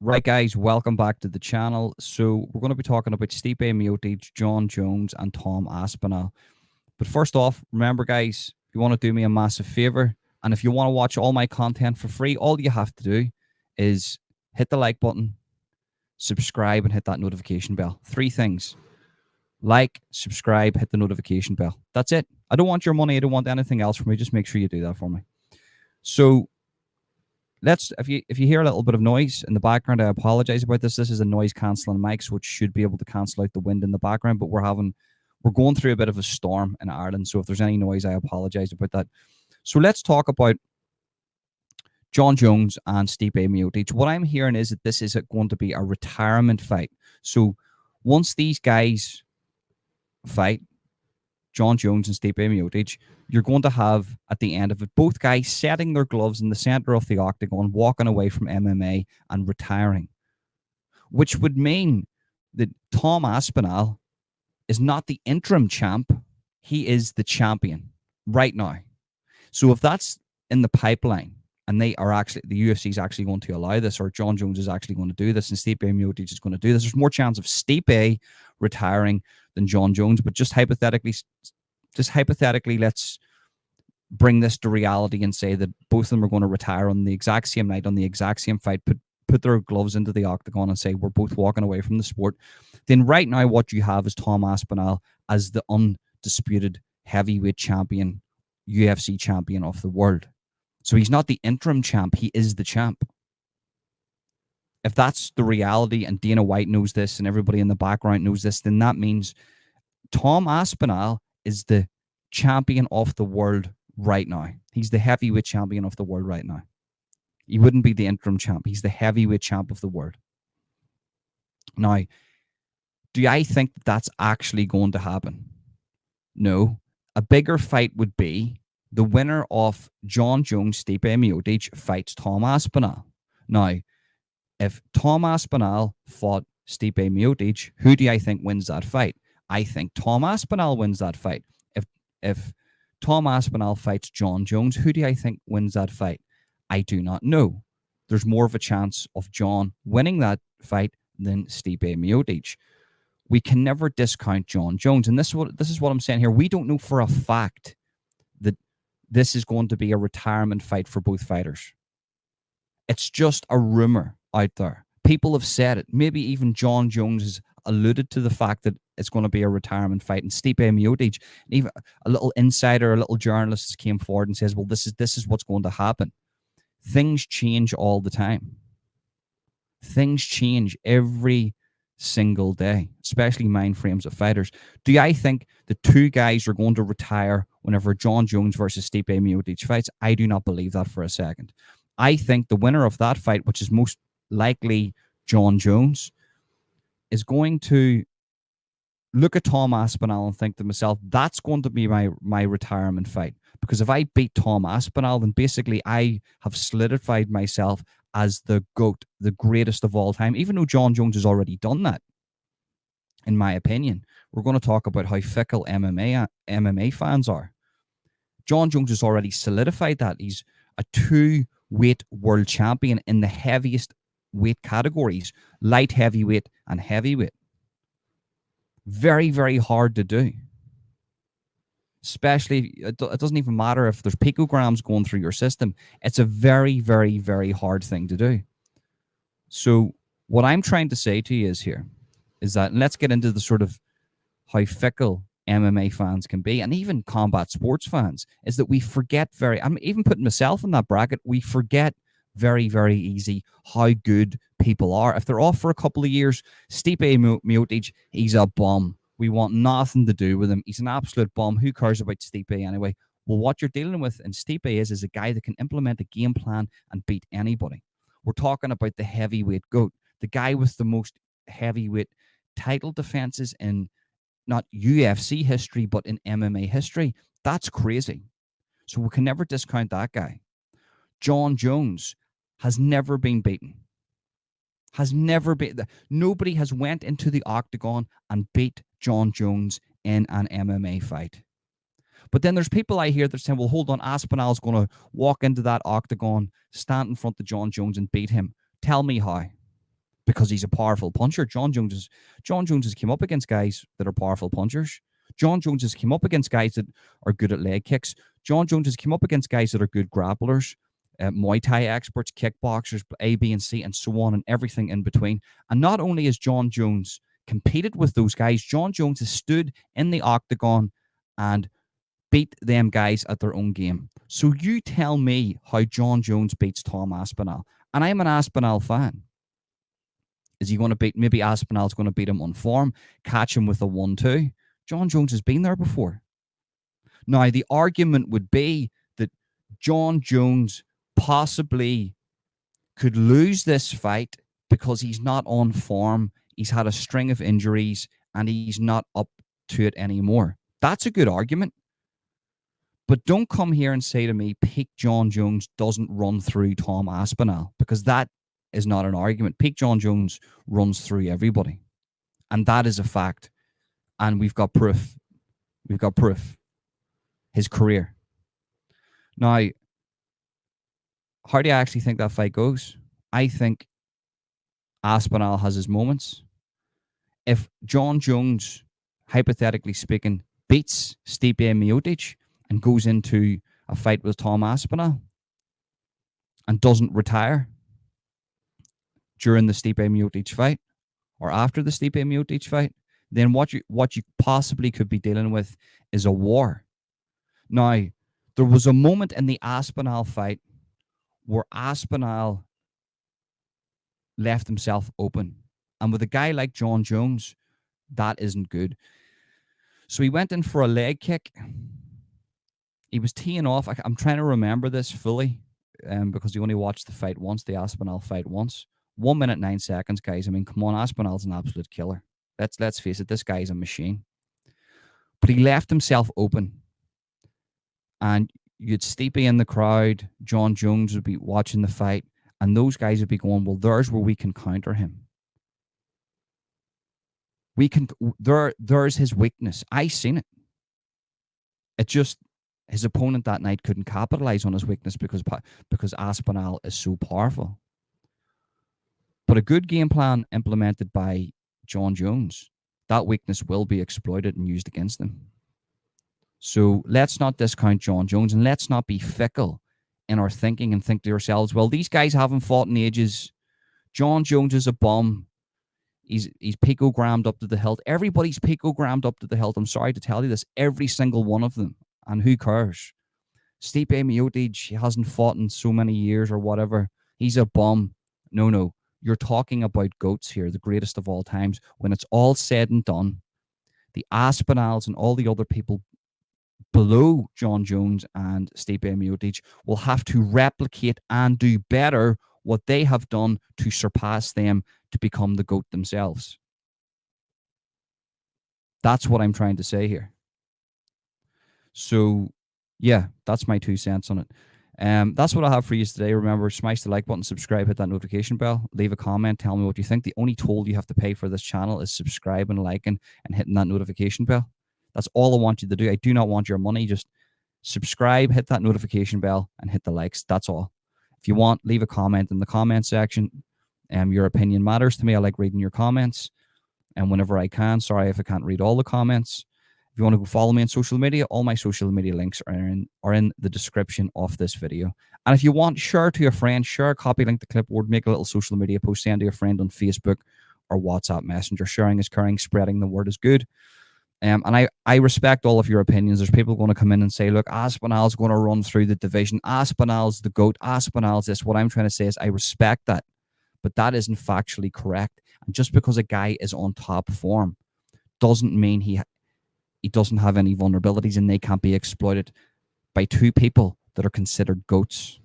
Right, guys, welcome back to the channel. So we're going to be talking about Stipe Miocic, John Jones, and Tom Aspinall. But first off, remember, guys, if you want to do me a massive favor, and if you want to watch all my content for free, all you have to do is hit the like button, subscribe, and hit that notification bell. Three things: like, subscribe, hit the notification bell. That's it. I don't want your money. I don't want anything else from me. Just make sure you do that for me. So let's if you hear a little bit of noise in the background, I apologize about this. This is a noise cancelling mic, so it should be able to cancel out the wind in the background, but we're going through a bit of a storm in Ireland, so if there's any noise, I apologize about that. So let's talk about John Jones and Stipe Miocic. What I'm hearing is that this is going to be a retirement fight. So once these guys fight, John Jones and Stipe Miocic, you're going to have, at the end of it, both guys setting their gloves in the center of the octagon, walking away from MMA and retiring, which would mean that Tom Aspinall is not the interim champ. He is the champion right now. So if that's in the pipeline, and the UFC is actually going to allow this, or John Jones is actually going to do this, and Stipe Miocic is going to do this, there's more chance of Stipe retiring than John Jones. But just hypothetically, let's bring this to reality and say that both of them are going to retire on the exact same night, on the exact same fight, put their gloves into the octagon and say, we're both walking away from the sport. Then right now what you have is Tom Aspinall as the undisputed heavyweight champion, UFC champion of the world. So he's not the interim champ, he is the champ. If that's the reality, and Dana White knows this and everybody in the background knows this, then that means Tom Aspinall is the champion of the world right now. He's the heavyweight champion of the world right now. He wouldn't be the interim champ. He's the heavyweight champ of the world. Now, do I think that that's actually going to happen? No. A bigger fight would be the winner of John Jones, Stipe Miocic fights Tom Aspinall. Now, if Tom Aspinall fought Stipe Miocic, who do I think wins that fight? I think Tom Aspinall wins that fight. If Tom Aspinall fights John Jones, who do I think wins that fight? I do not know. There's more of a chance of John winning that fight than Stipe Miocic. We can never discount John Jones, and this is what I'm saying here. We don't know for a fact that this is going to be a retirement fight for both fighters. It's just a rumor out there. People have said it. Maybe even John Jones has alluded to the fact that it's going to be a retirement fight. And Stipe Miocic, even a little insider, a little journalist came forward and says, well, this is what's going to happen. Things change all the time. Things change every single day, especially mind frames of fighters. Do I think the two guys are going to retire whenever John Jones versus Stipe Miocic fights? I do not believe that for a second. I think the winner of that fight, which is most likely John Jones, is going to look at Tom Aspinall and think to myself, that's going to be my retirement fight. Because if I beat Tom Aspinall, then basically I have solidified myself as the GOAT, the greatest of all time, even though John Jones has already done that, in my opinion. We're going to talk about how fickle MMA fans are. John Jones has already solidified that. He's a two-weight world champion in the heaviest weight categories, light heavyweight and heavyweight. Very, very hard to do. Especially, it doesn't even matter if there's picograms going through your system. It's a very, very, very hard thing to do. So what I'm trying to say to you is that, and let's get into the sort of how fickle MMA fans can be, and even combat sports fans, is that we forget I'm even putting myself in that bracket, we forget very, very easy how good people are. If they're off for a couple of years, Stipe Miocic, he's a bum. We want nothing to do with him. He's an absolute bum. Who cares about Stipe anyway? Well, what you're dealing with in Stipe is a guy that can implement a game plan and beat anybody. We're talking about the heavyweight GOAT, the guy with the most heavyweight title defenses in not UFC history, but in MMA history. That's crazy. So we can never discount that guy. John Jones has never been beaten. Nobody has went into the octagon and beat John Jones in an MMA fight. But then there's people I hear that are saying, well, hold on, Aspinall's going to walk into that octagon, stand in front of John Jones and beat him. Tell me how. because he's a powerful puncher. John Jones has came up against guys that are powerful punchers. John Jones has came up against guys that are good at leg kicks. John Jones has come up against guys that are good grapplers, Muay Thai experts, kickboxers, A, B, and C, and so on, and everything in between. And not only has John Jones competed with those guys, John Jones has stood in the octagon and beat them guys at their own game. So you tell me how John Jones beats Tom Aspinall. And I'm an Aspinall fan. Is he going to beat, maybe Aspinall's going to beat him on form, catch him with a 1-2? John Jones has been there before. Now, the argument would be that John Jones possibly could lose this fight because he's not on form, he's had a string of injuries, and he's not up to it anymore. That's a good argument. But don't come here and say to me, peak John Jones doesn't run through Tom Aspinall, because that is not an argument. Peak John Jones runs through everybody. And that is a fact. And we've got proof. We've got proof. His career. Now, how do I actually think that fight goes? I think Aspinall has his moments. If John Jones, hypothetically speaking, beats Stipe Miocic and goes into a fight with Tom Aspinall and doesn't retire during the Stipe Miocic fight or after the Stipe Miocic fight, then what you possibly could be dealing with is a war. Now, there was a moment in the Aspinall fight where Aspinall left himself open. And with a guy like John Jones, that isn't good. So he went in for a leg kick. He was teeing off. I'm trying to remember this fully because he only watched the fight once, the Aspinall fight once. 1 minute, 9 seconds, guys. I mean, come on, Aspinall's an absolute killer. Let's face it, this guy's a machine. But he left himself open. And you'd Stipe in the crowd, John Jones would be watching the fight, and those guys would be going, well, there's where we can counter him. There's his weakness. I seen it. It just, his opponent that night couldn't capitalize on his weakness because Aspinall is so powerful. But a good game plan implemented by John Jones, that weakness will be exploited and used against him. So let's not discount John Jones, and let's not be fickle in our thinking and think to ourselves, well, these guys haven't fought in ages. John Jones is a bum. He's picogrammed up to the hilt. Everybody's picogrammed up to the hilt. I'm sorry to tell you this. Every single one of them. And who cares? Stipe Miocic, he hasn't fought in so many years or whatever. He's a bum. No. You're talking about GOATs here, the greatest of all times. When it's all said and done, the Aspinalls and all the other people below John Jones and Stipe Miocic will have to replicate and do better what they have done to surpass them to become the GOAT themselves. That's what I'm trying to say here. So, yeah, that's my 2 cents on it. That's what I have for you today. Remember, smash the like button, subscribe, hit that notification bell, leave a comment, tell me what you think. The only toll you have to pay for this channel is subscribing, liking, and hitting that notification bell. That's all I want you to do. I do not want your money. Just subscribe, hit that notification bell, and hit the likes. That's all. If you want, leave a comment in the comment section. Your opinion matters to me. I like reading your comments. And whenever I can, sorry if I can't read all the comments. If you want to go follow me on social media, all my social media links are in the description of this video. And if you want, share to a friend, share a copy, link the clipboard, make a little social media post, send to a friend on Facebook or WhatsApp Messenger. Sharing is caring, spreading the word is good. And I respect all of your opinions. There's people going to come in and say, look, Aspinall's going to run through the division. Aspinall's the GOAT. Aspinall's this. What I'm trying to say is I respect that. But that isn't factually correct. And just because a guy is on top form doesn't mean he doesn't have any vulnerabilities and they can't be exploited by 2 people that are considered GOATs.